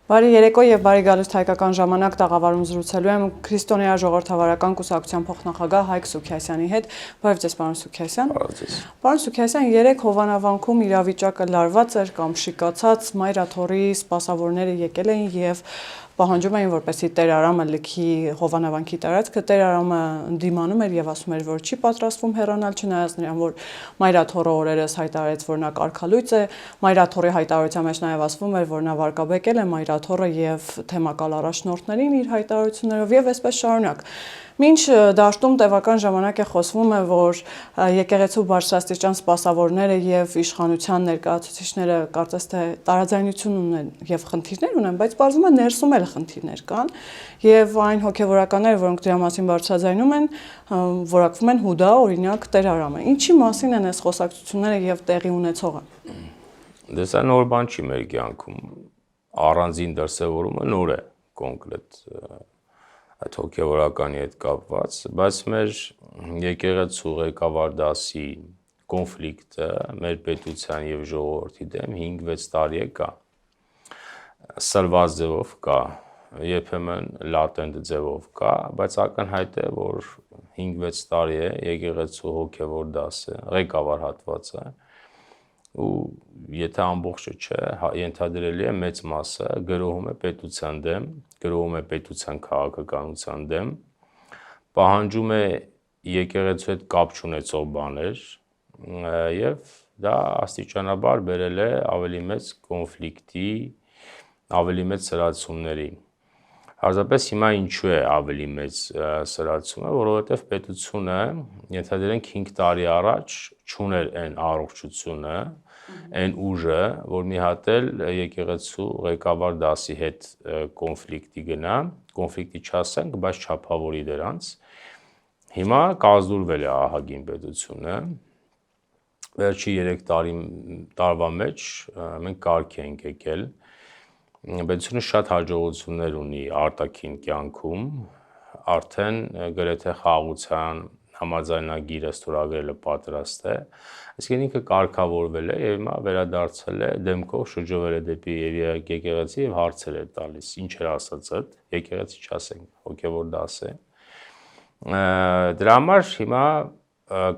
Բարի երեկո եւ բարի գալուստ հայկական ժամանակ տաղավարում զրուցելու եմ Քրիստոնեա ժողովրդավարական կուսակցության փոխնախագահ Հայկ Սուքիասյանի հետ։ Բարև ձեզ, պարոն Սուքիասյան։ Պարոն Սուքիասյան, երեք Հովանավանքում իրավիճակը լարված էր կամ շիկացած, Մայրաթորի սպասավորները եկել էին եւ պահանջում էին, որպեսզի Տեր Արամը լքի Հովանավանքի տարածքը, Տեր Արամը դիմանում էր եւ ասում էր, որ չի պատրաստվում հեռանալ, չնայած նրան, որ Մայրաթորը օրերս հայտարարեց, որ նա կարգալույծ է, Մայրաթորի հայտարարության մեջ նաեւ ասվում էր, որ նա վարկաբեկել է Մայրաթորը եւ թեմակալ առաջնորդներին իր հայտարարություններով եւ այսպես շարունակ։ Մինչ դաշտում տևական ժամանակ է խոսվում է, որ եկեղեցու բարձրաստիճան սպասավորները եւ իշխանության ներկայացուցիչները կարծես թե տարաձայնություն ունեն եւ խնդիրներ ունեն, բայց բարձում է ներսում էլ խնդիրներ կան եւ այն հոգեվորականները, որոնք դրա մասին բարձրաձայնում են, որակվում են Հուդա, օրինակ Տեր Արամը։ Ինչի մասին են այս խոսակցությունները եւ տեղի ունեցողը։ Դե սա նոր բան չի մեր կյանքում։ Առանձին դրսևորումը նոր է կոնկրետ այդ հոգեվորականի հետ կապված, բայց մեր եկեղեցու ղեկավար դասի կոնֆլիկտը մեր պետության եւ ժողովրդի դեմ 5-6 տարի է կա։ Սրված ձևով կա, երբեմն լատենտ ձևով կա, բայց ակնհայտ է, որ 5-6 տարի է եկեղեցու հոգեվոր դասը, ղեկավար հատվածը, ու եթե ամբողջը չէ, ենթադրելի է մեծ մասը գրոհում է պետության դեմ, գրոհում է պետության քաղաքականության դեմ, պահանջում է եկեղեցու հետ կապ չունեցող բաներ եւ դա աստիճանաբար բերել է ավելի մեծ կոնֆլիկտի, ավելի մեծ սրացումների։ Հազարապես հիմա ինչու է ավելի մեծ սրացումը, որովհետև պետությունը ենթադրենք 5 տարի առաջ չուներ այն առողջությունը, այն ուժը, որ մի հատ էլ եկեղեցու ղեկավար դասի հետ կոնֆլիկտի գնա, կոնֆլիկտի չասենք, բայց չափավորի դրանց։ Հիմա կազդուրվել է ահագին պետությունը, վերջի 3 տարվա մեջ մենք կարգ ենք եկել, պետությունը շատ հաջողություններ ունի արտաքին կյանքում, արդեն գրեթե խաղաղության համաձայնագիրը ստորագրելը պատրաստ է, այսինքն ինքը կարգավորվել է եւ հիմա վերադարձել է դեմքով շրջվել է դեպի եկեղեցի եւ հարցեր է տալիս, ինչ էր ասած այդ, եկեղեցի չասենք, հոգեվոր դաս է։ Դրա համար հիմա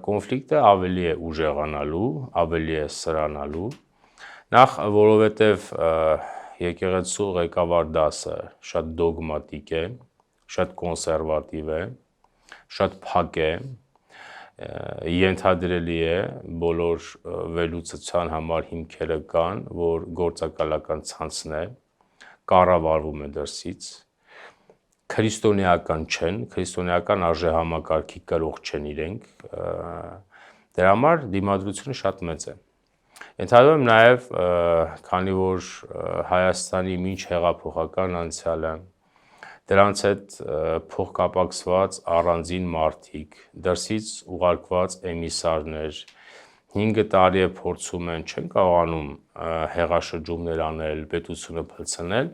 կոնֆլիկտը ավելի է ուժեղանալու, ավելի է սրանալու, նախ որովհետեւ եկեղեցու ղեկավար դասը շատ դոգմատիկ է, շատ կոնսերվատիվ է, շատ փակ է, ենթադրելի է բոլոր վերլուծության համար հիմքերը կան, որ գործակալական ցանցն է, կառավարվում է դրսից, քրիստոնեական չեն, քրիստոնեական արժեհամակարգի կրող չեն իրենք, դրա համար դիմադրությունը շատ մեծ է։ Ենթադրում եմ նաև, քանի որ Հայաստանի մինչ հեղափոխական անցյալը, դրանց հետ փոխկապակցված առանձին մարդիկ, դրսից ուղարկված էմիսարներ, 5 տարի է փորձում են, չեն կարողանում հեղաշրջումներ անել, պետությունը փլցնել,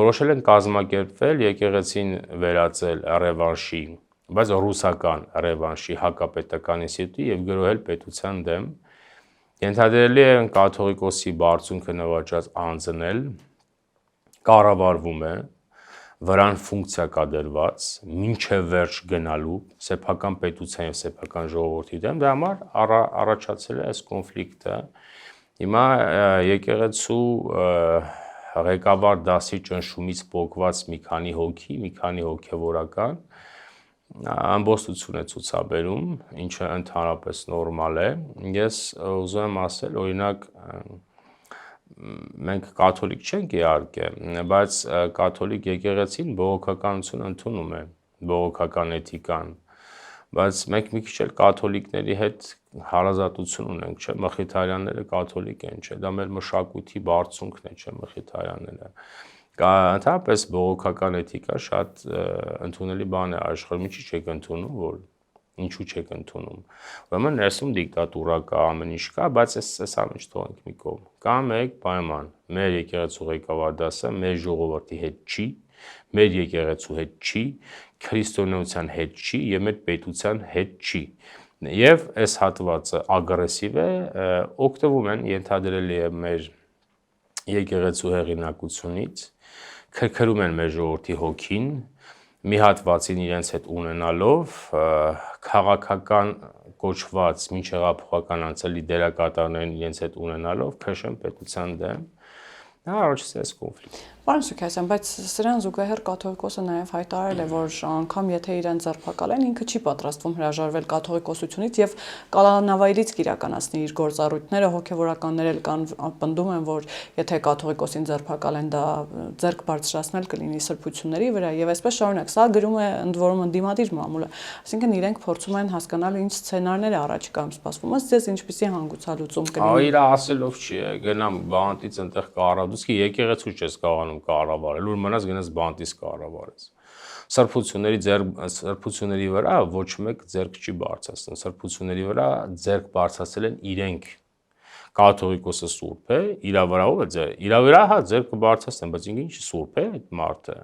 որոշել են կազմակերպվել, եկեղեցին վերածել ռևանշի, բայց ռուսական ռևանշի հակապետական ինստիտուտի եւ գրոհել պետության դեմ։ Ենթադրելի է կաթողիկոսի բարձունքը նվաճած անձն էլ կառավարվում է, վրան ֆունկցիա կա դրված, մինչև վերջ գնալու սեփական պետության եւ սեփական ժողովրդի դեմ, դրա համար առաջացել է այս կոնֆլիկտը։ Հիմա եկեղեցու ղեկավար դասի ճնշումից պոկված մի քանի հոգի, մի քանի հոգեվորական ամբողջություն է ցուցաբերում, ինչը ընդհանրապես նորմալ է։ Ես ուզում եմ ասել, օրինակ մենք կաթոլիկ չենք իհարկե, բայց կաթոլիկ եկեղեցին բողոքականություն ընդունում է, բողոքական էթիկան, բայց մենք մի քիչ էլ կաթոլիկների հետ հարազատություն ունենք, չէ՞, մխիթարյանները կաթոլիկ են, չէ՞, դա մեր մշակույթի բարձունքն է, չէ՞, մխիթարյանները։ Ընդհանրապես բողոքական էթիկա շատ ընդունելի բան է աշխարհում, ինչի՞ չեք ընդունում, որ ինչու չեք ընդունում։ Ուրեմն ներսում դիկտատուրա կա, ամեն ինչ կա, բայց այս ամեն ինչ թողենք մի կողմ։ Կա մեկ պայման, մեր եկեղեցու ղեկավար դասը մեր ժողովրդի հետ չի, մեր եկեղեցու հետ չի, քրիստոնեության հետ չի եւ մեր պետության հետ չի։ Եվ այս հատվածը ագրեսիվ է, օգտվում են ենթադրելի է մեր եկեղեցու հեղինակությունից քրքրում են մեր ժողովրդի հոգին, մի հատվածին իրենց հետ ունենալով, քաղաքական կոչված մինչեղափոխական անցյալի դերակատարներին իրենց հետ ունենալով քշեն պետության դեմ, դա առաջացրել է կոնֆլիկտ։ Պարոն Սուքիասյան, բայց սրան զուգահեռ կաթողիկոսը նաև հայտարարել է, որ անգամ եթե իրեն ձերբակալեն, ինքը չի պատրաստվում հրաժարվել կաթողիկոսությունից եւ կալանավայրից կիրականացնի իր գործառույթները, հոգեվորականներ էլ կան պնդում են, որ եթե կաթողիկոսին ձերբակալեն, դա ձեռք բարձրացնել կլինի սրբությունների վրա եւ այսպես շարունակ։ Սա գրում է ընդ որում ընդդիմադիր մամուլը, այսինքն իրենք փորձում են հասկանալ ինչ սցենարներ է առաջիկայում սպասվում, ըստ ձեզ ինչպիսի հանգուցալուծում կլինի։ Իր ասելով չի, գնամ բանտից այնտեղ կառավարություն, եկեղեցու չես կարողանում կառավարել, որ մնաց գնաց բանտից կառավարես։ Սրբությունների վրա ոչ մեկ ձեռք չի բարձրացնում, սրբությունների վրա ձեռք բարձրացել են իրենք։ Կաթողիկոսը սուրբ է, իրա վրա ով է ձեր, իրա վրա հա ձեռք կբարձրացնեն, բայց ինքը ինչ սուրբ է այդ մարդը։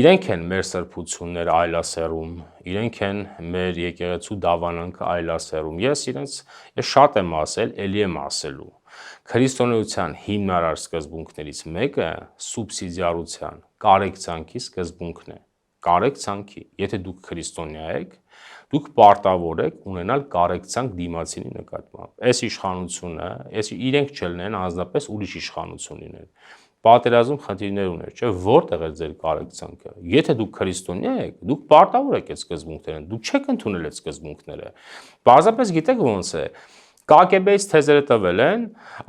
Իրենք են մեր սրբությունները այլասերում, իրենք են մեր եկեղեցու դավանանքը այլասերում։ Ես շատ եմ ասել, ելի եմ ասելու։ Քրիստոնեության հիմնարար սկզբունքներից մեկը սուբսիդիարության, կարեկցանքի սկզբունքն է։ Կարեկցանքի, եթե դուք քրիստոնյա եք, դուք պարտավոր եք ունենալ կարեկցանք դիմացինի նկատմամբ։ Այս իշխանությունը, իրենք չլինեն, անձնապես ուրիշ իշխանություն լինեն։ Պատերազմ խնդիրներ ուներ, չէ՞, որտեղ է ձեր կարեկցանքը։ Եթե դուք քրիստոնյա եք, դուք պարտավոր եք այդ սկզբունքներն, դուք չեք ընդունել այդ սկզբունքները։ Պարզապես գիտեք ոնց է։ KGB-ից թեզերը տվել են,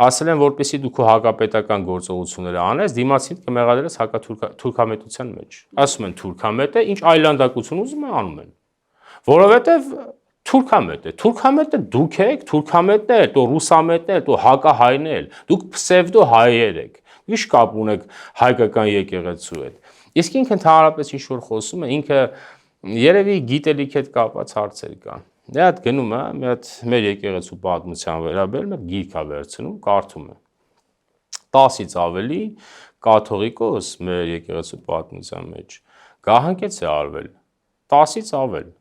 ասել են, որպեսզի դու քո հակապետական գործողությունները անես, դիմացին կմեղադրես հակաթուրքամետության մեջ։ Ասում են թուրքամետ է, ինչ այլանդակություն ուզում է անում են։ Որովհետև թուրքամետ է։ Թուրքամետը դուք եք, թուրքամետը է, то ռուսամետը է, то հակահայն է, դուք պսևդո հայեր եք։ Ինչ կապ ունեք հայկական եկեղեցու հետ։ Իսկ ինքը ընդհանրապես ինչ որ խոսում է, ինքը երևի գիտելիքի հետ կապված հարցեր կան։ Մի հատ գնում է, մի հատ մեր եկեղեցու պատմության վերաբերյալ մի գիրք է վերցնում, կարդում է։ 10-ից ավելի կաթողիկոս մեր եկեղեցու պատմության մեջ գահանքեց է արվել, 10-ից ավել,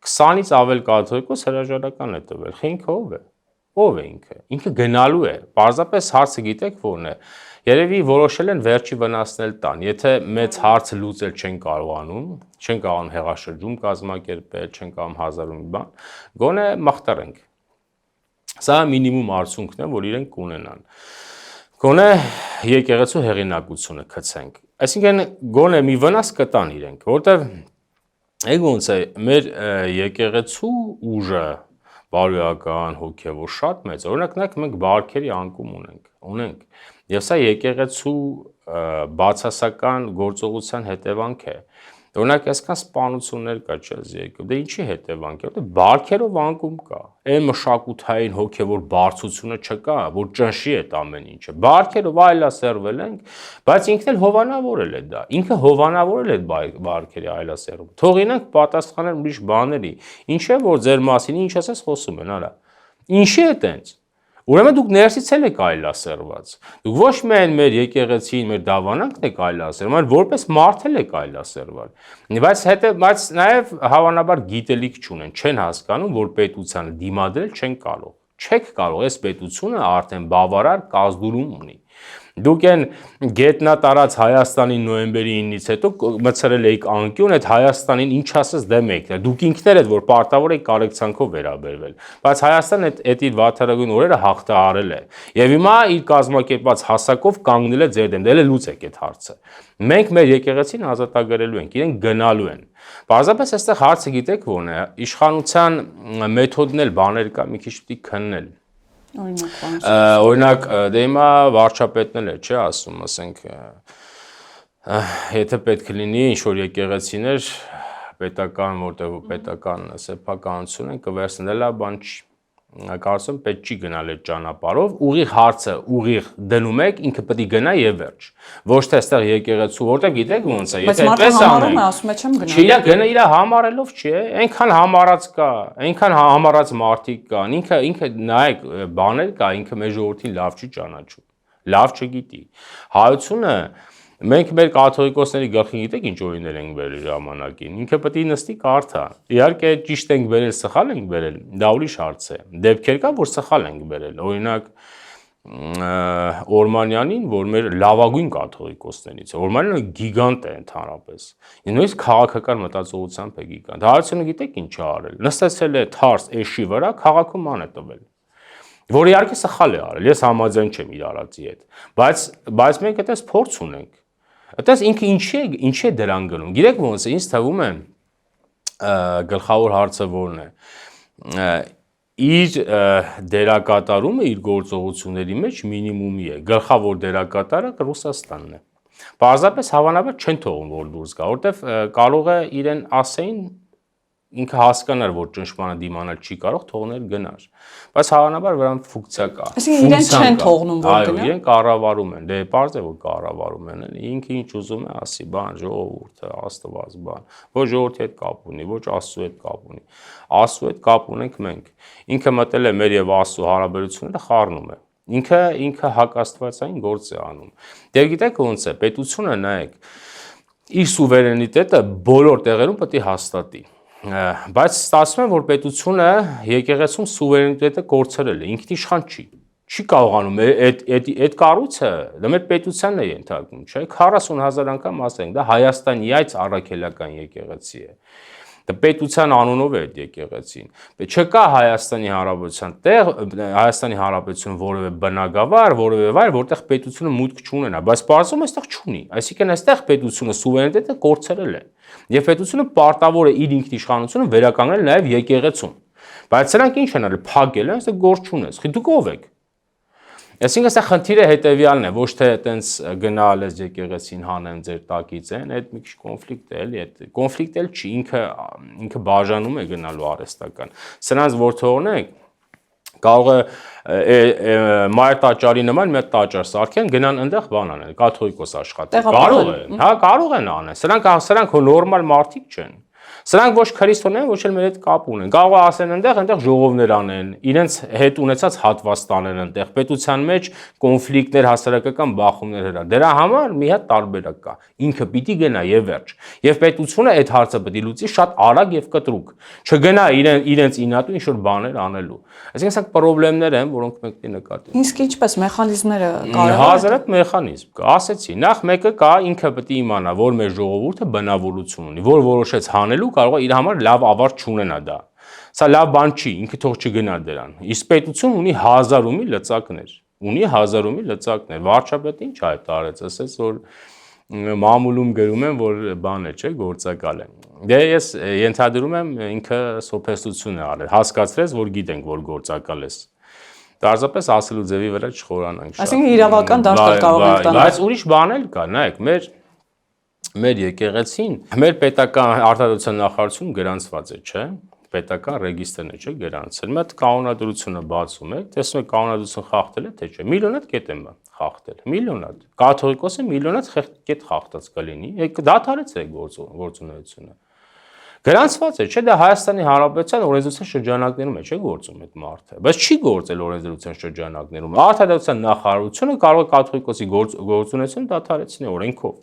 20-ից ավել կաթողիկոս հրաժարական է տվել, ինքը ով է ինքը, ինքը գնալու է, պարզապես հարցը գիտեք որն է, երևի որոշել են վերջի վնասնել տան, եթե մեծ հարցը լուծել չեն կարողանում, չեն կարողանում հեղաշրջում կազմակերպել, չեն կարողանում հազար ու մի բան, գոնե մաղթարենք, սա մինիմում արդյունքն է, որ իրենք կունենան, գոնե եկեղեցու հեղինակությունը գցենք, այսինքն գոնե մի վնաս կտան իրենք, որտեվ ոնց է մեր եկեղեցու ուժը բարոյական, հոգևոր շատ մեծ, օրինակ մենք բարքերի անկում ունենք, եւ սա եկեղեցու բացասական գործողության հետևանք է, օրինակ այսքան սպանություններ կա չես եկում, դե ինչի հետևանք է, որտեղ բարքերով անկում կա, այն մշակութային հոգևոր բարձրությունը չկա, որ ճնշի այդ ամեն ինչը, բարքերով այլասերվել ենք, բայց ինքն էլ հովանավորել է դա, ինքը հովանավորել է այդ բարքերի այլասերում, թող ինենք պատասխանել ուրիշ բաների, ինչ է որ ձեր մասին ինչ ասես խոսում են, արա, ինչի է տենց, ուրեմն դուք ներսից էլ եք այլասերված, դուք ոչ միայն մեր եկեղեցին, մեր դավանանքն եք այլասերված, այլ որպես մարդ էլ եք այլասերված, բայց նաև հավանաբար գիտելիք չունեն, չեն հասկանում, որ պետությանը դիմադրել չեն կարող, չեք կարող, այս պետությունը արդեն բավարար կազդուրում ունի, դուք են գետնատարած Հայաստանին նոյեմբերի 9-ից հետո մցրել եք անկյուն, այդ Հայաստանին ինչ ասես դեմ եք, դուք ինքներ եք, որ պարտավոր եք կարեկցանքով վերաբերվել, բայց Հայաստանը այդ իր վատթարագույն օրերը հաղթահարել է, եւ հիմա իր կազմակերպած հասակով կանգնել է ձեր դեմ, դե լուծեք այդ հարցը, մենք մեր եկեղեցին ազատագրելու ենք, իրենք գնալու են, պարզապես այստեղ հարցը գիտեք ո՞րն է, իշխանության մեթոդն էլ բաներ կա, մի քիչ պիտի քննել Օրինակ, դե հիմա վարչապետն էլ է, չէ, ասում, ասենք, եթե պետք լինի ինչ-որ եկեղեցիներ, պետական, որտեղ պետական սեփականություն են, կվերցնել է բան չի, կարծում պետք չի գնալ այդ ճանապարհով, ուղիղ հարցը ուղիղ դնում եք, ինքը պետք է գնա եւ վերջ, ոչ թե այստեղ եկեղեցու, որտեղ գիտեք ոնց է, եթե այդպես անենք, ասում է չեմ գնա։ Չի, գնա իր համարելով չի, այնքան համարած կա, այնքան համարած մարդիկ կան, ինքը նայեք, բաներ կա, ինքը մեր ժողովրդին լավ չի ճանաչում, լավ չգիտի։ Հայությունը մենք մեր կաթողիկոսների գլխին գիտեք ինչ օրիներ ենք բերել ժամանակին, ինքը պետք է նստի կարդա, իհարկե ճիշտ ենք բերել, սխալ ենք բերել, դա ուրիշ հարց է, դեպքեր կա, որ սխալ ենք բերել, օրինակ Օրմանյանին, որ մեր լավագույն կաթողիկոսներից է։ Օրմանյանը գիգանտ է ընդհանրապես։ Նույնիսկ քաղաքական մտածողությամբ է գիգանտ։ Հարությունը գիտեք ինչ է արել։ Նստեցել է թարս էշի վրա, քաղաքում ման է տվել։ Որ իհարկե սխալ է արել, ես համաձայն չեմ իր արածի հետ։ Բայց մենք այդպես փորձ ունենք։ Այդպես ինքը ինչի է դրան գնում։ Գիտեք ոնց է, ինձ թվում է գլխավոր հարցը որն է։ Իր դերակատարումը իր գործողությունների մեջ մինիմումի է։ Գլխավոր դերակատարը Ռուսաստանն է։ Պարզապես հավանաբար չեն թողում որ դուրս գա, որովհետև կարող է իրեն ասեին ինքը հասկանար, որ ճնշմանը դիմանալ չի կարող, թողնել գնար։ Բայց հավանաբար վրան ֆունկցիա կա։ Այսինքն իրեն չեն թողնում որ գնա։ Այո, իրեն կառավարում են։ Դե պարզ է որ կառավարում են, ինքը ինչ ուզում է ասի, բան, ժողովուրդը, աստված, բան։ Ոչ ժողովրդի հետ կապ ունի, ոչ Աստծո հետ կապ ունի։ Աստծո հետ կապ ունենք մենք։ Ինքը մտել է մեր եւ Աստծո հարաբերությունները խառնում է։ Ինքը հակաստվածային գործ է անում։ Դե գիտեք ոնց է, պետությունը նայեք, իր սուվերենիտետը բոլոր տեղերում պետք է հաստատի։ Բայց ստացվում է, որ պետությունը եկեղեցում սուվերենիտետը կորցրել է, ինքնիշխան չի կարողանում այդ կառույցը դա մեր պետությանն է ենթարկում, չէ՞, 40,000 անգամ ասենք, դա Հայաստանի այց առաքելական եկեղեցի է։ Դա պետության անունով է այդ եկեղեցին։ Չկա Հայաստանի Հանրապետության տեղ, Հայաստանի Հանրապետությունը որևէ բնակավար, որևէ վայր, որտեղ պետությունը մուտք չունենա, բայց պարզվում է այստեղ չունի։ Այսինքն այստեղ պետությունը սուվերենիտետը կորցրել է։ Եվ պետությունը պարտավոր է իր ինքնիշխանությունը վերականգնել նաև եկեղեցում։ Բայց սրանք ինչ են արել, փակել են, այստեղ գործ չունես։ Դուք ով եք։ Այսինքն սա խնդիրը հետևյալն է, ոչ թե այտենց գնալ ես եկեղեցին հանեմ ձեր տակից են, այդ մի քիչ կոնֆլիկտ է, էլի, այդ կոնֆլիկտ էլ չի, ինքը բաժանում է գնալու արհեստական։ Սրանց որ թողնենք, կարող է մայր տաճարի նման մի հատ տաճար սարքեն, գնան այնտեղ բան անեն, կաթողիկոս աշխատեն։ Կարող են, հա, կարող են անեն։ Սրանք նորմալ մարդիկ չեն։ Սրանք ոչ քրիստոնյա են, ոչ էլ մեր հետ կապ ունեն։ Կարող է ասեն այնտեղ ժողովներ անեն, իրենց հետ ունեցած հատված տանեն այնտեղ, պետության մեջ կոնֆլիկտներ, հասարակական բախումներ հրա։ Դրա համար մի հատ տարբերակ կա։ Ինքը պիտի գնա եւ վերջ։ Եվ պետությունը այդ հարցը պետք է լուծի շատ արագ եւ կտրուկ։ Չգնա իրենց ինատու ինչ-որ բաներ անելու։ Այսինքն սա խնդիրներ են, որոնք մենք պետք է նկատենք։ Իսկ ինչպես մեխանիզմները կարևոր են։ Հազարդ մեխանիզմ կա, ասեցի, նախ մեկը կա, ինքը պետք է իմանա, որ մեր ժողովուրդը բնավորություն ունի, որ որոշեց հանելու կարող է իր համար լավ ավարտ չունենա դա։ Սա լավ բան չի, ինքը թող չգնա դրան։ Իսկ պետություն ունի 1000 ու մի լծակներ։ Ունի 1000 ու մի լծակներ։ Վարչապետը ինչ հայտարարեց, ասեց որ մամուլում գրում են, որ բան է, չէ, գործակալ է։ Դե ես ենթադրում եմ ինքը սոփեստություն է արել, հասկացրեց, որ գիտենք, որ գործակալ ես։ Դարձապես ասելու ձևի վրա չխորանանք շատ։ Այսինքն իրավական դաշտեր կարող ենք տանել։ Բայց ուրիշ բան էլ կա, նայեք, մեր եկեղեցին, մեր պետական արտադրության նախարարությունում գրանցված է, չէ՞։ Պետական ռեգիստրն է, չէ՞, գրանցել։ Մի հատ կանոնադրությունը բացում եք, տեսնում եք կանոնադրություն խախտել է, թե չէ։ Միլիոնատ կետ եմ խախտել։ Միլիոնատ։ Կաթողիկոսը միլիոնատ կետ խախտած կլինի։ Դադարեցեք գործունեությունը։ Գրանցված է, չէ՞, դա Հայաստանի Հանրապետության օրենսդրության շրջանակներում է, չէ՞ գործում այդ մարդը։ Բայց չի գործել օրենսդրության շրջանակներում։ Արտադրության նախարարությունը կարող է կաթողիկոսի գործունեությունը դադարեցնել օրենքով։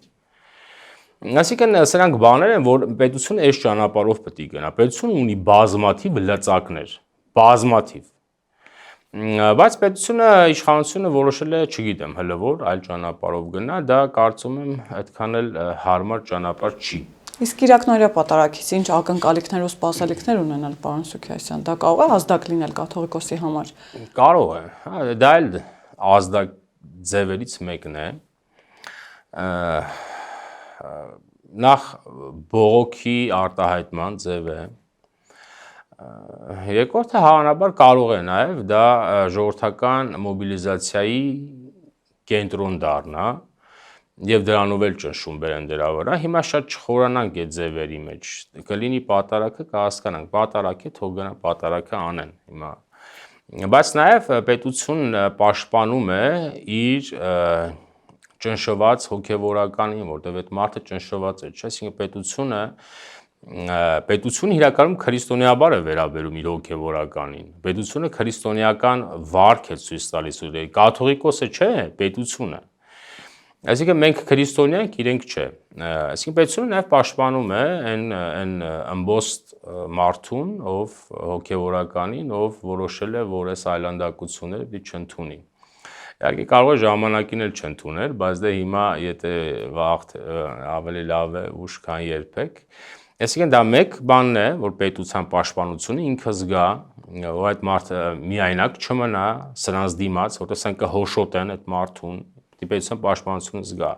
Այսինքն սրանք բաներ են, որ պետությունը այս ճանապարհով պետք է գնա։ Պետությունը ունի բազմաթիվ լծակներ, բազմաթիվ։ Բայց պետությունը իշխանությունը որոշել է, չգիտեմ, հələ որ այլ ճանապարհով գնա, դա կարծում եմ այդքան էլ հարմար ճանապարհ չի։ Իսկ Կիրակնորիա պատարագից ինչ ակնկալիքներ ու սպասելիքներ ունենալ պարոն Սուքիասյան, դա կարող է ազդակ լինել կաթողիկոսի համար։ Կարող է, հա, դա էլ ազդակ ձևերից մեկն է։ Նախ բողոքի արտահայտման ձև է։ Երկրորդը հավանաբար կարող է նաև դա ժողովրդական մոբիլիզացիայի կենտրոն դառնա եւ դրանով էլ ճնշում բերեն դրա վրա։ Հիմա շատ չխորանանք այդ ձևերի մեջ։ Կլինի պատարակը, կհասկանանք, պատարակ է, թող գնա պատարակը անեն հիմա։ Բայց նաև պետություն պաշտպանում է իր ճնշված հոգևորականին, որտեղ այդ մարդը ճնշված է, չէ՞, այսինքն պետությունը իրականում քրիստոնեաբար է վերաբերում իր հոգևորականին։ Պետությունը քրիստոնեական վարք է ցույց տալիս, կաթողիկոսը չէ, պետությունը։ Այսինքն մենք քրիստոնյա ենք, իրենք չէ։ Այսինքն պետությունը նաև պաշտպանում է այն ըմբոստ մարդուն, ով հոգևորականին, ով որոշել է, որ այս այլանդակությունները պիտի չընդունի։ Իհարկե կարող է ժամանակին էլ չընդունել, բայց դե հիմա եթե վաղ ավելի լավ է ուշ քան երբեք։ Այսինքն դա մեկ բանն է, որ պետության պաշտպանությունը ինքը զգա, որ այդ մարդը միայնակ չմնա սրանց դիմաց, որտեղ սրանք կհոշոտեն այդ մարդուն, պետության պաշտպանությունը զգա,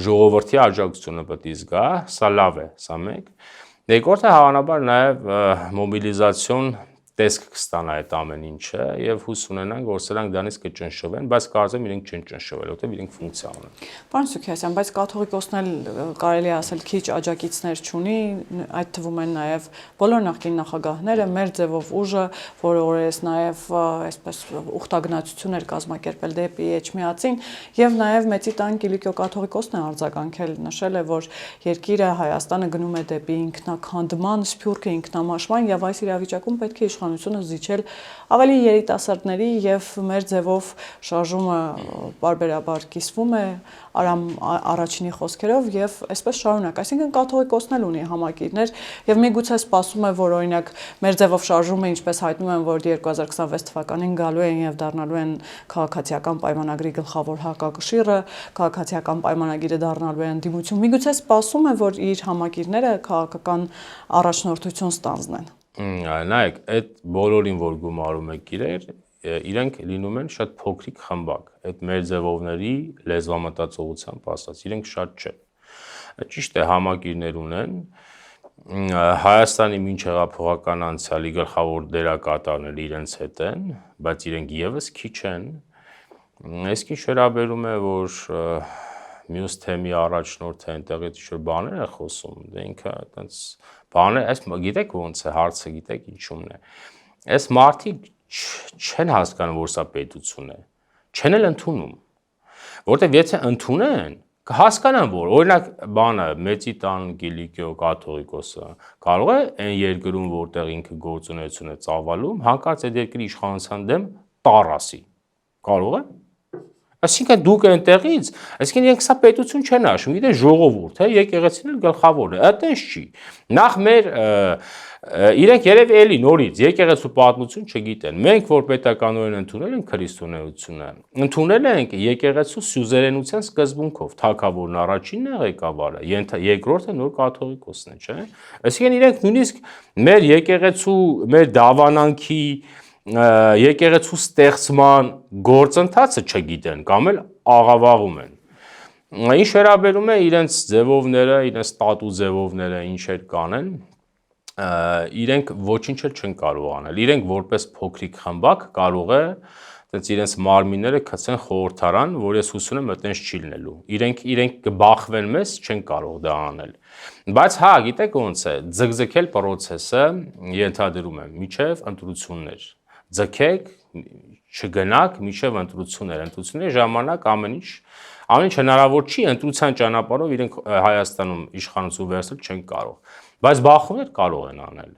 ժողովրդի աջակցությունը պետք է զգա, սա լավ է, սա մեկ։ Երկրորդը հավանաբար նաև մոբիլիզացիոն տեսք կստանա այդ ամեն ինչը եւ հույս ունենանք, որ սրանք դրանից կճնշվեն, բայց կարծում եմ իրենք չեն ճնշվել, որտեղ իրենք ֆունկցիա ունեն։ Պարոն Սուքիասյան, բայց կաթողիկոսն էլ կարելի է ասել քիչ աջակիցներ չունի, այդ թվում են նաև բոլոր նախկին նախագահները, մեր ձևով ուժը, որը օրերս նաև այսպես ուխտագնացություն էր կազմակերպել դեպի Էջմիածին, եւ նաև Մեծի տան Կիլիկիո կաթողիկոսն է արձագանքել, նշել է, որ երկիրը Հայաստանը գնում է դեպի ինքնականդման, սփյուռքը ինքնամաշման եւ այս իրավիճակում պետք է իշխանությունը զիջել ավելի երիտասարդների եւ մեր ձևով շարժումը բարբերաբար կիսվում է առաջինի խոսքերով եւ այսպես շարունակ, այսինքն կաթողիկոսն էլ ունի համակիրներ եւ միգուցե սպասում է, որ օրինակ մեր ձևով շարժումը, ինչպես հայտնում են, որ 2026 թվականին գալու են եւ դառնալու են քաղաքացիական պայմանագրի գլխավոր հակակշիռը, քաղաքացիական պայմանագիրը դառնալու է ընդդիմություն, միգուցե սպասում է, որ իր համակիրները քաղաքական առաջնորդություն ստանձնեն։ Նայեք, այդ բոլորին, որ գումարում եք իրենք լինում են շատ փոքրիկ խմբակ, այդ մեր ձևովների լեզվամտածողությամբ ասած, իրենք շատ չեն։ Ճիշտ է, համակիրներ ունեն, Հայաստանի մինչհեղափոխական անցյալի գլխավոր դերակատարները իրենց հետ են, բայց իրենք եւս քիչ են։ Իսկ ինչ վերաբերում է, որ մյուս թեմի առաջնորդը այնտեղից ինչ-որ բաներ է խոսում, դե ինքը այտենց բաներ, այս գիտեք ոնց է հարցը, գիտեք ինչումն է։ Այս մարդիկ չեն հասկանում, որ սա պետություն է, չեն էլ ընդունում, որտեղ եթե ընդունեն, կհասկանան, որ օրինակ բանը Մեծի տան Կիլիկիո կաթողիկոսը կարող է այն երկրում, որտեղ ինքը գործունեություն է ծավալում, հանկարծ այդ երկրի իշխանության դեմ տառասի, կարող է։ Այսինքն դուք այնտեղից, այսինքն իրենք սա պետություն չեն հաշվում, գիտեն ժողովուրդ է, եկեղեցին էլ գլխավորն է, այդպես չի։ Նախ մեր իրենք երևի էլի նորից եկեղեցու պատմություն չգիտեն։ Մենք որ պետականորեն ընդունել ենք քրիստոնեությունը, ընդունել ենք եկեղեցու սյուզերենության սկզբունքով, թագավորն առաջինն է ղեկավարը, երկրորդը նոր կաթողիկոսն է, չէ՞։ Այսինքն իրենք նույնիսկ մեր եկեղեցու, մեր դավանանքի եկեղեցու ստեղծման գործընթացը չգիտեն կամ էլ աղավաղում են։ Ինչ վերաբերում է իրենց ձևովները, իրենց ստատու ձևովները ինչեր կանեն, իրենք ոչինչ էլ չեն կարող անել։ Իրենք որպես փոքրիկ խմբակ կարող է այդպես իրենց մարմինները գցեն խորհրդարան, որ ես հույս ունեմ այդպես չի լինելու։ Իրենք կբախվեն մեզ, չեն կարող դա անել։ Բայց հա, գիտեք ոնց է, ձգձգել process-ը ենթադրում եմ միջև ընտրություններ։ Ձգեք, չգնաք միջև ընտրությունների ժամանակ ամեն ինչ հնարավոր չի, ընտրության ճանապարհով իրենք Հայաստանում իշխանություն վերցնել չեն կարող, բայց բախումներ կարող են անել,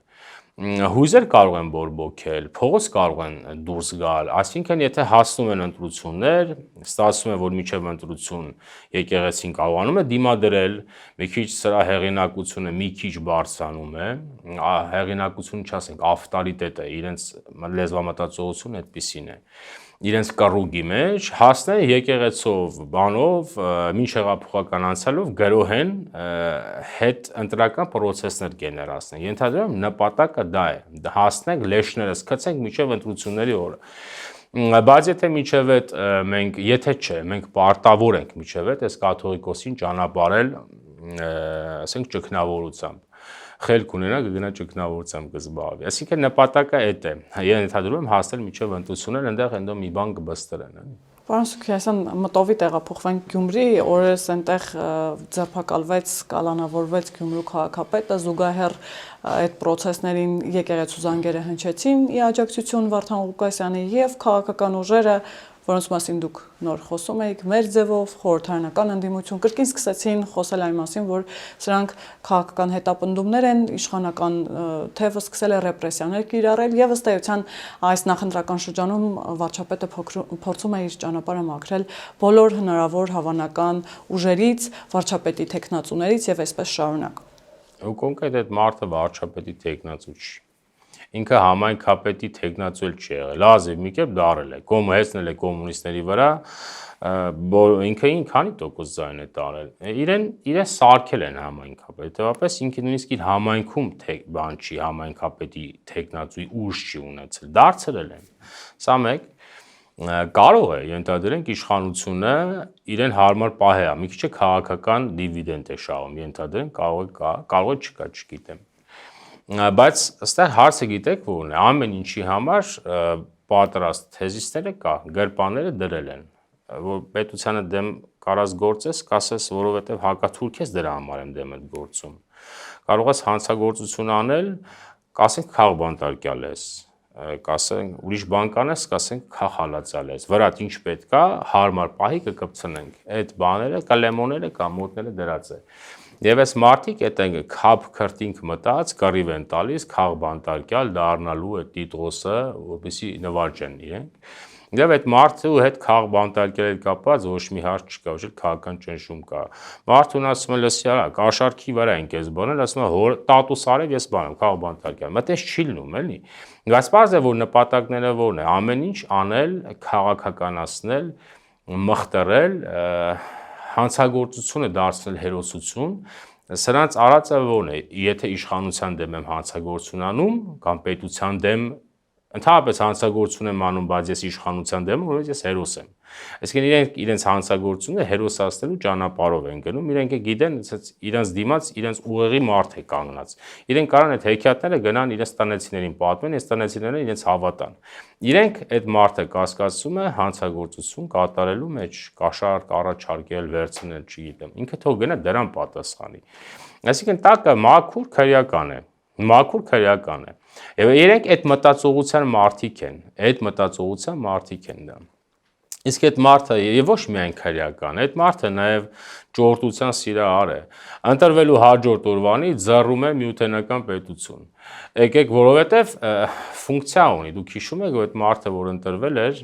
հույզեր կարող են բորբոքել, փողոց կարող են դուրս գալ, այսինքն եթե հասնում են ընտրություններ, ստացվում է, որ միջև ընտրություն եկեղեցին կարողանում է դիմադրել, մի քիչ սրա հեղինակությունը մի քիչ բարձրանում է, հեղինակություն չասենք, ավտորիտետը, իրենց լեզվամտածողությունը այդպիսին է, իրենց կռուգի մեջ հասնել եկեղեցով, բանով, մինչհեղափոխական անցյալով գրոհեն հետ ընտրական process-ներ գեներացնել։ Ենթադրում եմ նպատակը դա է, հասնենք լեշներս գցենք միջև ընտրությունների օրը։ Բայց եթե միջև այդ մենք, եթե չէ, մենք պարտավոր ենք միջև այդ այս կաթողիկոսին ճանապարհել, ասենք ճգնավորությամբ։ Խելք ունենա կգնա ճգնավորությամբ կզբաղվի։ Այսինքն նպատակը այդ է։ Ենթադրում եմ հասնել միջև ընտրություններ, այնտեղ մի բան կբստրեն։ Պարոն Սուքիասյան, մտովի տեղափոխվենք Գյումրի, օրերս այնտեղ ձերբակալվեց, կալանավորվեց Գյումրու քաղաքապետը, զուգահեռ այդ process-ներին եկեղեցու զանգերը հնչեցին ի աջակցություն Վարդան Ղուկասյանի եւ քաղաքական ուժերը, որոնց մասին դուք նոր խոսում եք, մեր ձևով խորհրդարանական ընդդիմություն կրկին սկսեցին խոսել այն մասին, որ սրանք քաղաքական հետապնդումներ են, իշխանական թևը սկսել է ռեպրեսիաներ կիրառել եւ ըստ էության այս նախընտրական շրջանում վարչապետը փորձում է իր ճանապարհը մաքրել բոլոր հնարավոր հավանական ուժերից, վարչապետի թեկնածուներից եւ այսպես շարունակ։ Ու կոնկրետ այդ մարդը վարչապետի թեկնածու չի։ Ինքը համայնքապետի տեխնացու չի եղել, լազիվ մի կերպ դարել է, հեսնել է կոմունիստների վրա, ինքը քանի տոկոս ձայն է տարել։ Իրեն սարքել են համայնքապետ, հետևաբար ինքը նույնիսկ իր համայնքում բան չի, համայնքապետի տեխնացուի ուժ չի ունեցել, դարձրել են։ Սա մեկ կարող է ենթադրենք իշխանությունը իրեն հարմար պահի է, մի քիչ քաղաքական դիվիդենդ է շահում, ենթադրենք կարող է չկա, չգիտեմ։ Բայց այստեղ հարցը գիտեք որն է, ամեն ինչի համար պատրաստ թեզիսները կա, գրպանները դրել են, որ պետությանը դեմ կարած գործես, կասես, որովհետև հակաթուրք ես դրա համար եմ դեմ այդ գործում։ Կարող ես հանցագործություն անել, կասենք քաղբանտարկյալ ես, կասենք ուրիշ բան կանես, կասենք քահ հալածյալ ես, վրատ ինչ պետք է, հարմար պահի կկպցնենք, այդ բաները, կլեմոնները կամ մոտները դրած է։ Եվ այս մարդիկ այդ քափ քրտինք մտած, կռիվ են տալիս, քաղբանտարկյալ դառնալու այդ տիտղոսը, որպեսզի նվաճեն իրենք։ Եվ այդ մարդու հետ քաղբանտարկյալ կապված ոչ մի հարց չկա, ոչ էլ քաղաքական ճնշում կա։ Մարդուն ասում է լսի արա, կաշառքի վրա ենք ես բանել, ասում է տատուս արև ես բանեմ, քաղբանտարկյալ։ Մտես չի լինում, էլի։ Բայց պարզ է, որ նպատակները որն է, ամեն ինչ անել, քաղաքականացնել, մխտռել, հանցագործությունը դարձնել հերոսություն, սրանց արածը որն է, եթե իշխանության դեմ եմ հանցագործություն անում, կամ պետության դեմ ընդհանրապես հանցագործություն եմ անում, բայց ես իշխանության դեմ եմ, որովհետև ես հերոս եմ։ Այսինքն իրենք իրենց հանցագործությունը հերոսացնելու ճանապարհով են գնում, իրենք գիտեն, իրենց դիմաց իրենց ուղեղի մարդ է կանգնած։ Իրենք կարան այդ հեքիաթները գնան իրենց տնեցիներին պատմեն, այս տնեցիները իրենց հավատան։ Իրենք այդ մարդը կասկածում է հանցագործություն կատարելու մեջ, կաշառք առաջարկել, վերցնել, չգիտեմ։ Ինքը թող գնա դրան պատասխանի։ Այսինքն տակը մաքուր քրեական է։ Մաքուր քրեական է։ Եվ իրենք այդ մտածողության մարդիկ են դա։ Իսկ այդ մարդը եւ ոչ միայն քրեական, այդ մարդը նաեւ ճորտության սիրահար է։ Ընտրվելու հաջորդ օրվանից ձեռում է միութենական պետություն։ Եկեք, որովհետեւ ֆունկցիա ունի։ Դուք հիշում եք, որ այդ մարդը, որ ընտրվել էր,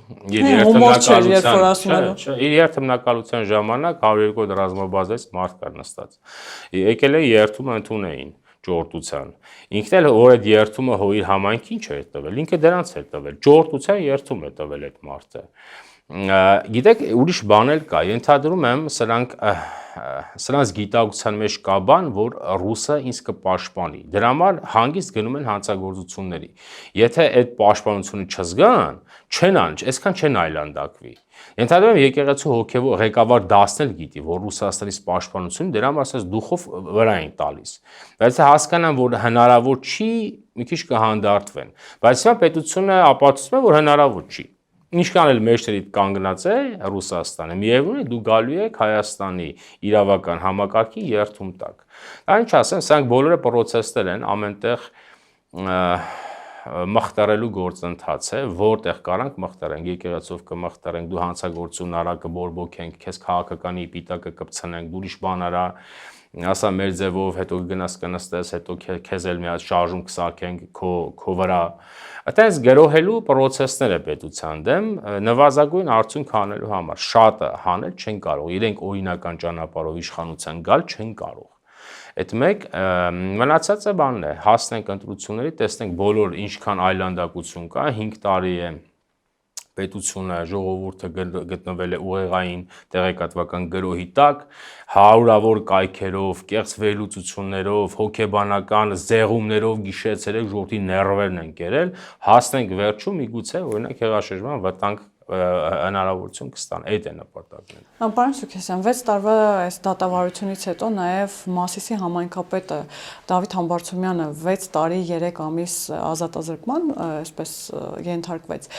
իր երթմնակալության ժամանակ 102 ռազմաբազայից մարդ կար նստած։ Եկել է երթում ընդունեին ճորտության։ Ինքն էլ որ այդ երթումը հո իր համայնքին չէր տվել, ինքը դրանց էր տվել։ Ճորտության երթում է տվել այդ մարդը։ Գիտեք, ուրիշ բան էլ կա, ենթադրում եմ, սրանց գիտակցության մեջ կա բան, որ ռուսը ինձ կպաշտպանի։ Դրա համար հանգիստ գնում են հանցագործությունների։ Եթե այդ պաշտպանությունը չզգան, այսքան չեն այլանդակվի։ Ենթադրում եմ եկեղեցու հոգևոր ղեկավար դասնել գիտի, որ Ռուսաստանից պաշտպանություն դրա համար ասես դուխով վրա են տալիս։ Բայց հասկանան, որ հնարավոր չի, մի քիչ կհանդարտվեն։ Բայց հիմա պետությունը ապացուցում է, որ հնարավոր չի։ Ինչքան էլ մեջներիդ կանգնած է Ռուսաստանը, միևնույն է դու գալու եք Հայաստանի իրավական համակարգի երթում տակ։ Դա ինչ ասեմ, սրանք բոլորը պրոցեսներ են, ամենտեղ մխտարելու գործընթաց է, որտեղ կարանք մխտարենք, եկեղեցով կմխտարենք, դու հանցագործություն արա, կբորբոքենք, քեզ քաղաքականի պիտակը կպցնենք, դու ուրիշ բան արա, ասա մեր ձևով, հետո գնաս կնստես, հետո քեզ էլ մի հատ շարժում կսարքենք քո վրա։ Այդպես գրոհելու պրոցեսներ է պետության դեմ, նվազագույն արդյունք հանելու համար, շատը հանել չեն կարող, իրենք օրինական ճանապարհով իշխանության գալ չեն կարող։ Այդ մեկ մնացածը բանն է, հասնենք ընտրությունների, տեսնենք բոլոր ինչքան այլանդակություն կա, 5 տարի է պետությունը, ժողովուրդը գտնվել է ուղեղային տեղեկատվական գրոհի տակ, հարյուրավոր կայքերով, կեղծ վերլուծություններով, հոգեբանական զեղումներով գիշերցերեք ժողովրդի ներվերն են կերել, հասնենք վերջում միգուցե օրինակ հեղաշրջման վտանգ հնարավորություն կստան, այդ է նպատակն։ Պարոն Սուքեսյան, 6 տարվա այս դատավարությունից հետո նաև Մասիսի համայնքապետը Դավիթ Համբարձումյանը 6 տարի 3 ամիս ազատազրկման, այսպես ենթարկվեց,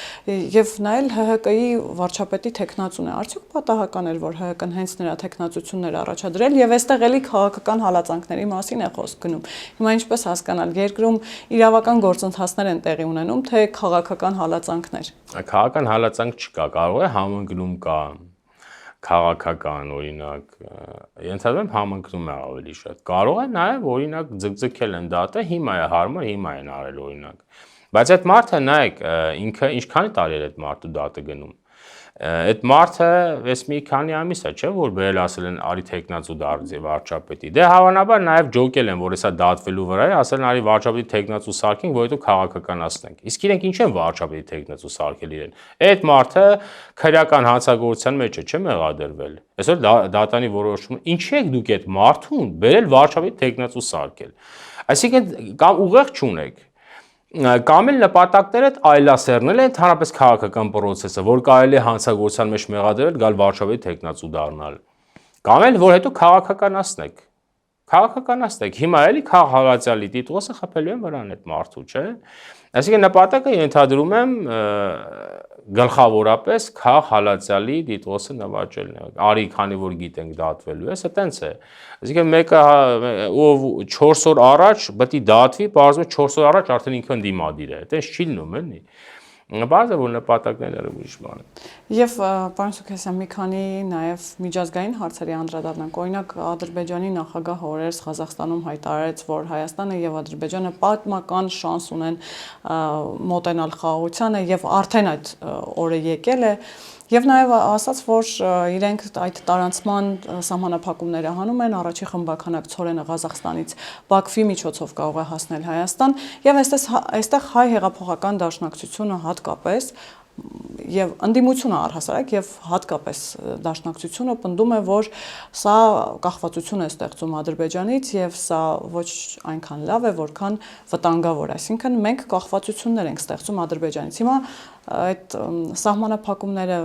եւ նա էլ ՀՀԿ-ի վարչապետի տեխնացուն է։ Արդյոք պատահական էր, որ ՀՀԿ-ն հենց նրա տեխնացություններ առաջադրել եւ այստեղ էլի քաղաքական հալածանքների մասին է խոսք գնում։ Հիմա ինչպես հասկանալ, երկրում իրավական գործընթացներ են տեղի ունենում, թե քաղաքական հալածանքներ։ Քաղաքական հալածանք չկա, կարող է համընկնում կա քաղաքական օրինակ, ենթադրում եմ համընկնում է ավելի շատ։ Կարող է նաև օրինակ ձգձգել են դատը, հիմա է հարմար, հիմա են արել օրինակ։ Բայց այդ մարդը նայեք, ինքը ինչքանի տարի էր այդ մարդու դատը գնում։ Այդ մարդը ես մի քանի ամիս է, չէ՞, որ բերել ասել են արի տեխնացու դարձի վարչապետի։ Դե հավանաբար նաև ջոկել են, որ հեսա դատվելու վրա է, ասել են արի վարչապետի տեխնացու սարքենք, որ հետո քաղաքականացնենք։ Իսկ իրենք ինչ են վարչապետի տեխնացու սարքել իրեն։ Այդ մարդը քրեական հանցագործության մեջ է, չէ՞ մեղադրվել։ Այսօր դատանի որոշումը ինչի եք դուք այդ մարդուն բերել վարչապետի տեխնացու սարքել։ Այսինքն կամ ուղեղ չունեք կամ էլ նպատակները այլասերնել են ընդհանրապես քաղաքական process-ը, որ կարելի է հանցագործության մեջ մեղադրել, գալ վարչապետի տեխնացու դառնալ։ Կամ էլ որ հետո քաղաքականացնեք։ Քաղաքականացնեք։ Հիմա էլի քաղաքացիալի տիտղոսը խփելու են վրան այդ մարդու, չէ՞։ Այսինքն նպատակը ենթադրում եմ գլխավորապես քաղաքացիալի տիտղոսը նվաճելն է։ Արի, քանի որ գիտենք դատվելու է, սա տենց է։ Այսինքն մեկը ով 4 օր առաջ պետք է դատվի, բարձր 4 օր առաջ արդեն ինքն դիմադիր է։ Այդպես չի լինում, էլի։ Բարձր որ նպատակները ուրիշ բան է։ Եվ պարոն Սուքասյան, մի քանի նաև միջազգային հարցերի անդրադառնանք։ Օրինակ Ադրբեջանի նախագահ օրերս Ղազախստանում հայտարարեց, որ Հայաստանը եւ Ադրբեջանը պատմական շանս ունեն մոտենալ խաղաղությանը եւ արդեն այդ օրը եկել է։ Եվ նաև ասաց, որ իրենք այդ տարանցման սահմանափակումները հանում են, առաջի խմբականակ ցորենը Ղազախստանից Բաքվի միջոցով կարող է հասնել Հայաստան, եւ այստեղ հայ հեղափոխական դաշնակցությունը հատկապես եւ ընդդիմությունը առհասարակ եւ հատկապես դաշնակցությունը պնդում է, որ սա կախվածություն է ստեղծում Ադրբեջանից եւ սա ոչ այնքան լավ է, որքան վտանգավոր, այսինքն մենք կախվածություններ ենք ստեղծում Ադրբեջանից։ Հիմա այդ սահմանափակումները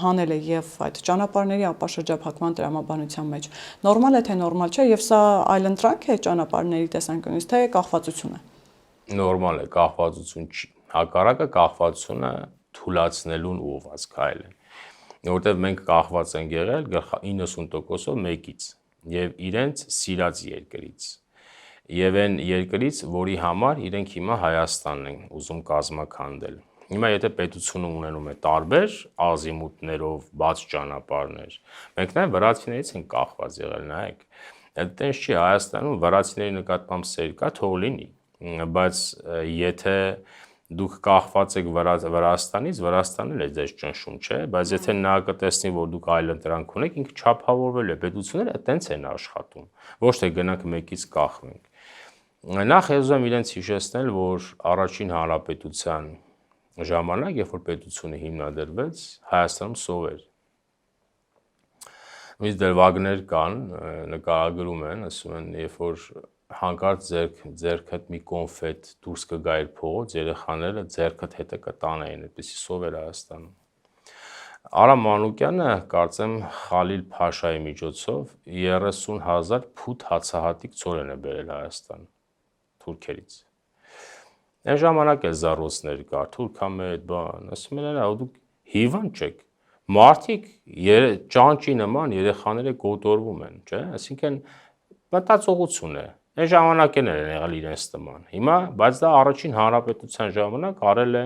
հանելը եւ այդ ճանապարհների ապաշրջափակման տրամաբանության մեջ նորմալ է թե նորմալ չէ եւ սա այլընտրանք է ճանապարհների տեսանկյունից թե կախվածություն է։ Նորմալ է, կախվածություն չի։ Հակառակը կախվածությունը թուլացնելուն ուղղված քայլ է։ Որտեւ մենք կախված ենք եղել 90%-ով մեկից եւ իրենց սիրած երկրից։ Եվ այն երկրից, որի համար իրենք հիմա Հայաստանն են ուզում կազմաքանդել։ Հիմա եթե պետությունը ունենում է տարբեր ազիմուտներով բաց ճանապարհներ, մենք նաև վրացիներից ենք կախված եղել, նայեք։ Այդտենց չի Հայաստանում վրացիների նկատմամբ սեր կա, թող լինի, բայց եթե դուք կախված եք Վրաստանից, Վրաստանն էլ է ձեզ ճնշում, չէ, բայց եթե նա կտեսնի, որ դուք այլ ընտրանք ունեք, ինքը չափավորվել է, պետությունները այտենց են աշխատում, ոչ թե գնանք մեկից կախվենք։ Նախ ես ուզում իրենց հիշեցնել, որ առաջին հանրապետության ժամանակ, երբ որ պետությունը հիմնադրվեց, Հայաստանում սով էր։ Նույնիսկ դրվագներ կան, նկարագրում են, ասում են, երբ որ հանկարծ ձերքդ մի կոնֆետ դուրս կգայր փողոց, երեխաները ձերքդ հետը կտանեին, այդպեսի սով էր Հայաստանում։ Արամ Մանուկյանը, կարծեմ Խալիլ Փաշայի միջոցով 30,000 փութ հացահատիկ ցորեն է բերել Հայաստան թուրքերից։ Այն ժամանակ էլ զարոսներ կար, թուրքամետ, բան, ասում են, դուք հիվանդ չեք, մարդիկ ճանճի նման երեխաները կոտորվում են, չէ՞, այսինքն մտածողություն է։ Այն ժամանակ են եղել իրենց տման։ Հիմա, բայց դա առաջին հանրապետության ժամանակ արել է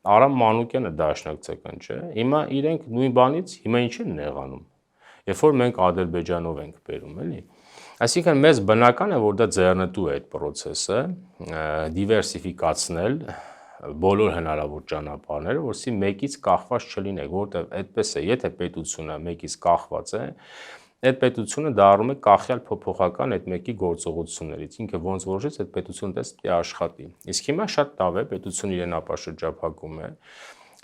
Արամ Մանուկյանը դաշնակցական, չէ՞։ Հիմա իրենք նույն բանից հիմա ինչ են նեղանում։ Երբ որ մենք Ադրբեջանով ենք բերում, էլի։ Այսինքն մեզ բնական է, որ դա ձեռնտու է այդ process-ը, դիվերսիֆիկացնել բոլոր հնարավոր ճանապարհները, որովհետեւ մեկից կախված չլինեք, որտեղ այդպես է, եթե պետությունը մեկից կախված է, այդ պետությունը դառնում է կախյալ փոփոխական այդ մեկի գործողություններից։ Ինքը ոնց որոշեց այդ պետությունը դες պետք է աշխատի։ Իսկ հիմա շատ լավ է, պետությունը իրեն ապաշրջափակում է։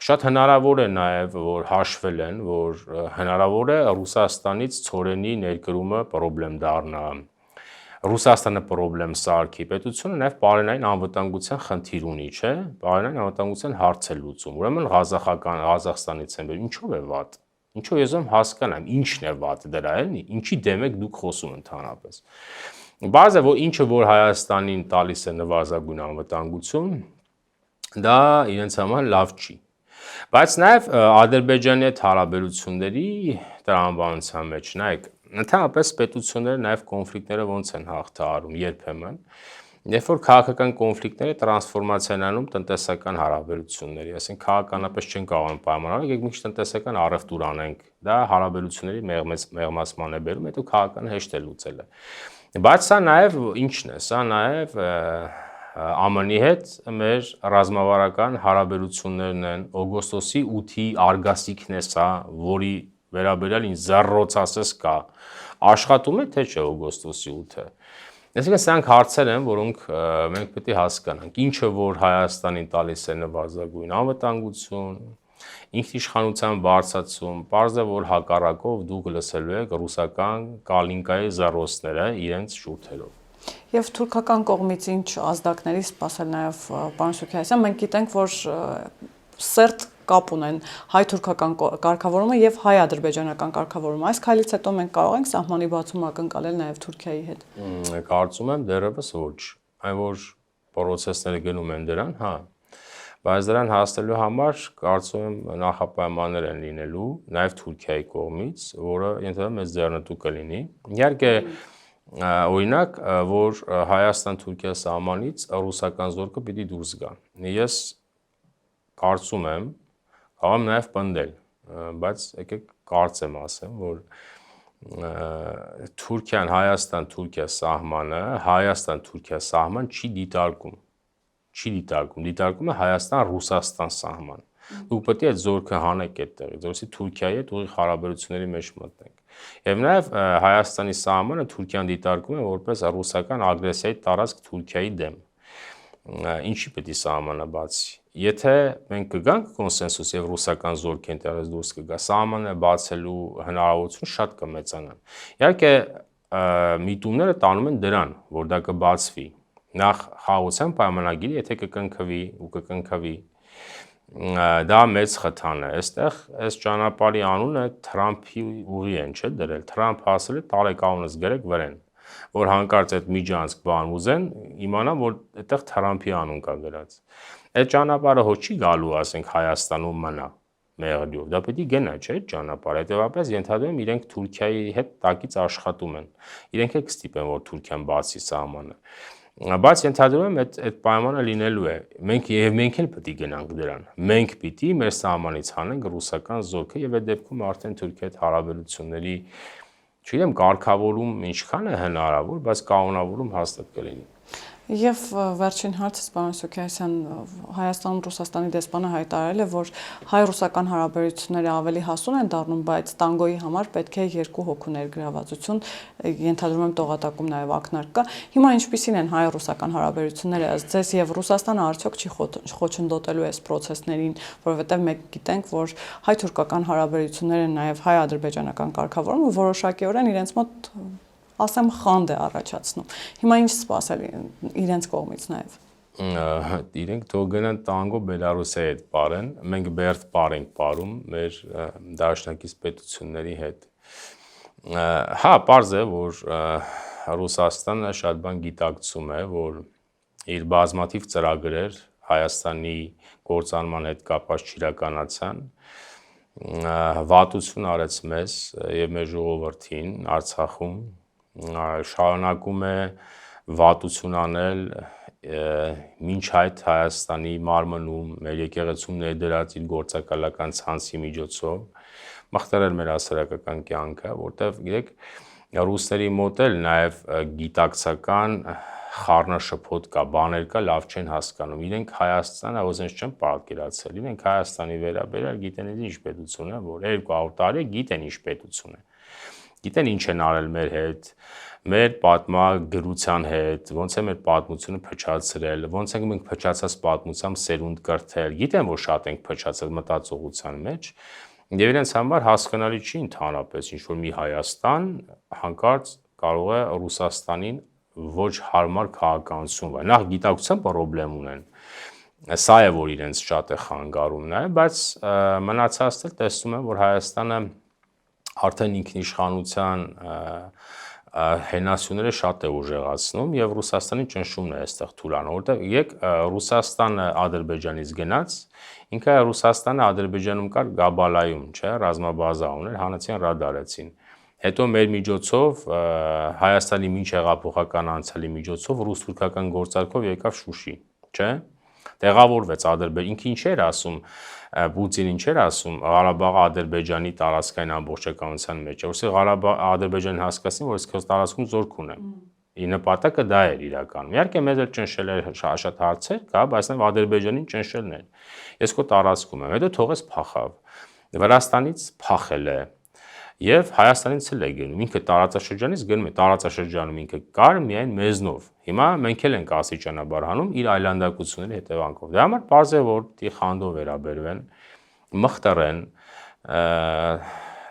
Շատ հնարավոր է նաև, որ հաշվել են, որ հնարավոր է Ռուսաստանից ցորենի ներկրումը պրոբլեմ դառնա։ Ռուսաստանը պրոբլեմ սարքի, պետությունը նաև բարենային անվտանգության խնդիր ունի, չէ՞։ Բարենային անվտանգության հարց է լուծում։ Ուրեմն Ղազախստանից են բերում, ինչով է վատ։ Ինչու ես ում հասկանամ, ինչն է վատ դրա, էլի, ինչի դեմ եք դուք խոսում ընդհանրապես։ Բարձր որ ինչը որ Հայաստանին տալիս է նվազագույն անվտանգություն, դա իրենց համար լավ չի։ Բայց նաև Ադրբեջանի հետ հարաբերությունների տրամաբանության մեջ, նայեք, ընդհանրապես պետությունները նաև կոնֆլիկտները ոնց են հաղթահարում երբեմն, երբ որ քաղաքական կոնֆլիկտները տրանսֆորմացիա են անում տնտեսական հարաբերությունների, այսինքն քաղաքականապես չեն կարողանում պայմանավորել, եկեք մի քիչ տնտեսական առևտուր անենք, դա հարաբերությունների մեղմացման է բերում, հետո քաղաքական հեշտ է լուծելը։ Բայց սա նաև ինչն է, սա նաև ԱՄՆ-ի հետ մեր ռազմավարական հարաբերություններն են, օգոստոսի 8-ի արգասիքն է սա, որի վերաբերյալ ինձ զառոց ասես կա, աշխատում է թե չէ օգոստոսի 8-ը։ Այսինքն սրանք հարցեր են, որոնք մենք պետք է հասկանանք, ինչը որ Հայաստանին տալիս է նվազագույն անվտանգություն, ինքնիշխանության բարձրացում, պարզ է, որ հակառակով դուք լսելու եք ռուսական կալինկայի զառոցները իրենց շուրթերով։ Եվ թուրքական կողմից ինչ ազդակների սպասել նաև պարոն Սուքիասյան, մենք գիտենք, որ սերտ կապ ունեն հայ-թուրքական կարգավորումը եւ հայ-ադրբեջանական կարգավորումը։ Այս քայլից հետո մենք կարող ենք սահմանի բացում ակնկալել նաև Թուրքիայի հետ։ Կարծում եմ դեռևս ոչ, այն որ պրոցեսները գնում են դրան, հա, բայց դրան հասնելու համար կարծում եմ նախապայմաններ են լինելու նաև Թուրքիայի կողմից, որը ենթադրում եմ ձեռնտու կլինի։ Իհարկե օրինակ, որ Հայաստան-Թուրքիա սահմանից ռուսական զորքը պիտի դուրս գա։ Ես կարծում եմ, կարող եմ նաև պնդել, բայց եկեք կարծեմ ասեմ, որ Թուրքիան Հայաստան-Թուրքիա սահմանը, Հայաստան-Թուրքիա սահման չի դիտարկում, դիտարկում է Հայաստան-Ռուսաստան սահման։ Դուք պետք է այդ զորքը հանեք այդտեղից, որովհետեւ Թուրքիայի հետ ուղիղ հարաբերությունների մեջ մտնենք։ Եվ նաև Հայաստանի սահմանը Թուրքիան դիտարկում է որպես ռուսական ագրեսիայի տարածք Թուրքիայի դեմ։ Ինչի պետք է սահմանը բացի։ Եթե մենք կգանք կոնսենսուս եւ ռուսական զորք այնտեղից դուրս կգա, սահմանը բացելու հնարավորությունը շատ կմեծանա։ Իհարկե միտումները տանում են դրան, որ դա կբացվի։ Նախ խաղաղության պայմանագիրը, եթե կկնքվի, դա մեծ խթան է։ Այստեղ այս ճանապարհի անունը Թրամփի ուղի են, չէ՞ դրել։ Թրամփ ասել է տարեկանունս գրեք վրեն, որ հանկարծ այդ միջանցք բան ուզեն, իմանան, որ այդտեղ Թրամփի անուն կա գրած։ Այդ ճանապարհը հո չի գալու, ասենք, Հայաստանում մնա մեղրիով։ Դա պետք է գնա, չէ՞, ճանապարհը։ Հետևաբար ենթադրում եմ իրենք Թուրքիայի հետ տակից աշխատում են։ Իրենք էլ կստիպեն, որ Թուրքիան բացի սահմանը։ Բայց ենթադրում եմ այդ պայմանը լինելու է։ Մենք էլ պետք է գնանք դրան։ Մենք պիտի մեր սահմանից հանենք ռուսական զորքը եւ այդ դեպքում արդեն Թուրքիայի հետ հարաբերությունների, չգիտեմ, կարգավորում ինչքան է հնարավոր, բայց կանոնավորում հաստատ կլինի։ Եվ վերջին հարցս, պարոն Սուքիասյան, Հայաստանում Ռուսաստանի դեսպանը հայտարարել է, որ հայ-ռուսական հարաբերությունները ավելի հասուն են դառնում, բայց տանգոյի համար պետք է 2 հոգու ներգրավվածություն, ենթադրում եմ տողատակում նաև ակնարկ կա։ Հիմա ինչպիսին են հայ-ռուսական հարաբերությունները, ձեզ եւ Ռուսաստանը արդյոք չի խոչընդոտելու այս process-ներին, որովհետեւ մենք գիտենք, որ հայ-թուրքական հարաբերությունները նաև հայ-ադրբեջանական կարգավորումը որոշակիորեն իրենց մոտ ասեմ խանդ է առաջացնում։ Հիմա ինչ սպասել իրենց կողմից նաև։ Իրենք թող գնան տանգո Բելարուսիայի հետ պարեն, մենք բերդ պար ենք պարում մեր դաշնակից պետությունների հետ։ Հա, պարզ է, որ Ռուսաստանը շատ բան գիտակցում է, որ իր բազմաթիվ ծրագրեր Հայաստանի կործանման հետ կապված չիրականացան, վատություն արեց մեզ եւ մեր ժողովրդին Արցախում, շարունակում է վատություն անել մինչ այդ Հայաստանի մարմնում մեր եկեղեցում ներդրած իր գործակալական ցանցի միջոցով մխտերել մեր հասարակական կյանքը, որտեղ գիտեք ռուսների մոտ էլ նաև գիտակցական խառնաշփոթ կա, բաներ կա, լավ չեն հասկանում։ Իրենք Հայաստանը ոզենց չեն պատկերացել։ Իրենք Հայաստանի վերաբերյալ գիտեն ինչ պետություն է, որ 200 տարի գիտեն ինչ պետություն է։ Գիտեն ինչ են արել մեր հետ, մեր պատմագրության հետ, ոնց է մեր պատմությունը փչացրել, ոնց ենք մենք փչացած պատմությամբ սերունդ կրթել։ Գիտեն, որ շատ ենք փչացել մտածողության մեջ, եւ իրենց համար հասկանալի չի ընդհանրապես ինչ որ մի Հայաստան հանկարծ կարող է Ռուսաստանին ոչ հարմար քաղաքականություն վայ։ Նախ գիտակցության խնդրեմ ունեն։ Սա է որ իրենց շատ է խանգարում նաեւ, բայց մնացածը տեսնում եմ, որ Հայաստանը արդեն ինքնիշխանության հենասյուները շատ է ուժեղացնում եւ Ռուսաստանի ճնշումն է այստեղ թույլանում, որտեղ եք Ռուսաստանը Ադրբեջանից գնաց, ինքը Ռուսաստանը Ադրբեջանում կար Գաբալայում, չէ, ռազմաբազա ուներ, հանեցին ռադարեցին։ Հետո մեր միջոցով Հայաստանի մինչ հեղափոխական անցյալի միջոցով ռուս-թուրքական գործարքով եկավ Շուշի, չէ։ Տեղավորվեց Ադրբեջան, ինքը ինչ էր ասում, Պուտինը ինչ էր ասում, Ղարաբաղը Ադրբեջանի տարածքային ամբողջականության մեջ է, որովհետեւ Ադրբեջանը հասկացին, որ այս տարածքում զորք ունեն։ Ի նպատակը դա էր իրականում։ Իհարկե մեզ էլ ճնշել էր շատ հարցեր կա, բայց նաև Ադրբեջանին ճնշելն էր։ Ես քո տարածքում եմ, հետո թողես փախավ։ Վրաստանից փախել է եւ Հայաստանից էլ է գնում։ Ինքը տարածաշրջանից գնում է, տարածաշրջանում ինքը կար միայն մեզնով։ Հիմա մենք էլ ենք աստիճանաբար հանում իր այլանդակությունների հետևանքով։ Դրա համար բարձ է որ դի խանդով վերաբերվեն, մխտռեն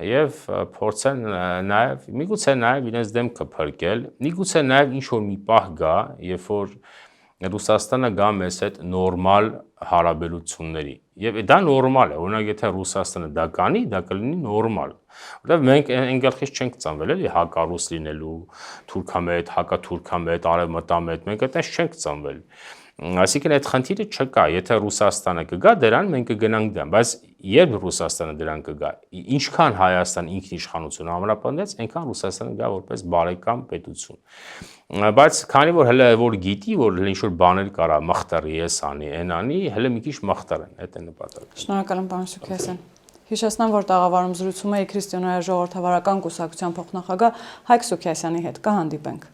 եւ փորձեն նաեւ միգուցե նաեւ իրենց դեմքը փրկել, միգուցե նաեւ ինչ որ մի պահ գա, երբ որ Ռուսաստանը գա մեզ հետ նորմալ հարաբերությունների։ Եվ դա նորմալ է, օրինակ եթե Ռուսաստանը դա կանի, դա կլինի նորմալ։ Որտեւ մենք այն գլխից չենք ծնվել էլի հակառուս լինելու, թուրքամետ, հակաթուրքամետ, արևմտամետ, մենք այդպես չենք ծնվել։ Այսինքն այդ խնդիրը չկա, եթե Ռուսաստանը կգա, դրան մենք կգնանք դրան, բայց երբ Ռուսաստանը դրան կգա, ինչքան Հայաստան ինքնիշխանություն ամրապնդեց, այնքան Ռուսաստանը գա որպես բարեկամ պետություն։ Բայց քանի որ հələ որ գիտի, որ ինչ որ բաներ կարա մխտռի, էս անի, այն անի, հələ մի քիչ մխտռեն, այդ է նպատակը։ Շնորհակալ եմ, պարոն Սուքիասյան։ Հիշեցնեմ, որ տաղավարում զրուցում էի Քրիստոնեա ժողովրդավարական կուսակցության փոխնախագահ Հայկ Սուքիասյանի հետ։ Կհանդիպենք։